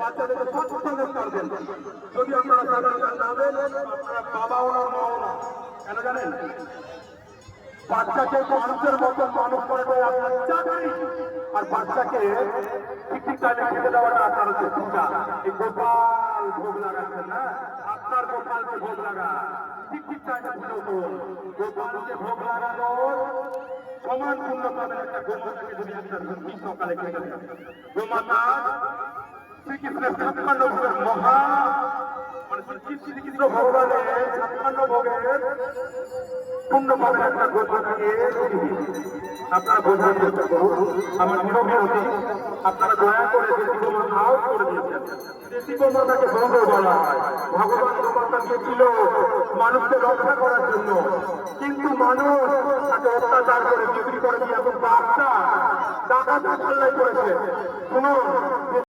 বাচ্চাদেরকে সৎসঙ্গ করবেন। যদি আপনারা সাধারণ না দেন, আপনারা বাবাও না মাও না। কেন জানেন? বাচ্চাকে মানুষের মতন মানুষ করাটাই আপনার চাকরি, আর বাচ্চাকে ঠিক টাইমে খেতে দেওয়াটা আপনার হচ্ছে পূজা। এই গোপাল ভোগ লাগাচ্ছেন না, আপনার গোপালকে ভোগ লাগা, ঠিক টাইমে পুজো করুন। গোপালকে ভোগ লাগানোর সমান পূর্ণ পাবেন একটা গোমাতাকে যদি আপনার সকালে খেতে দেন। গোমাতা শ্রীকৃষ্ণের 56 ভোগের মহা মানে শ্রীকৃষ্ণ ভগবানের 56 ভোগের পূর্ণ পাবেন একটা গোমাতাকে। আপনারা বোঝার চেষ্টা করুন। আমার নিরবধি আপনারা দয়া করে দেশি গোমাতাও করে দিয়েছেন। দেশি গোমাতাকে ভোগ বলা হয়। ভগবান গোমাতা দিয়েছিল মানুষকে রক্ষা করার জন্য, কিন্তু মানুষ তাকে অত্যাচার করে বিক্রি করে দিয়ে এখন বাচ্চা ডাকাত পাল্লাই করেছে। শুনুন,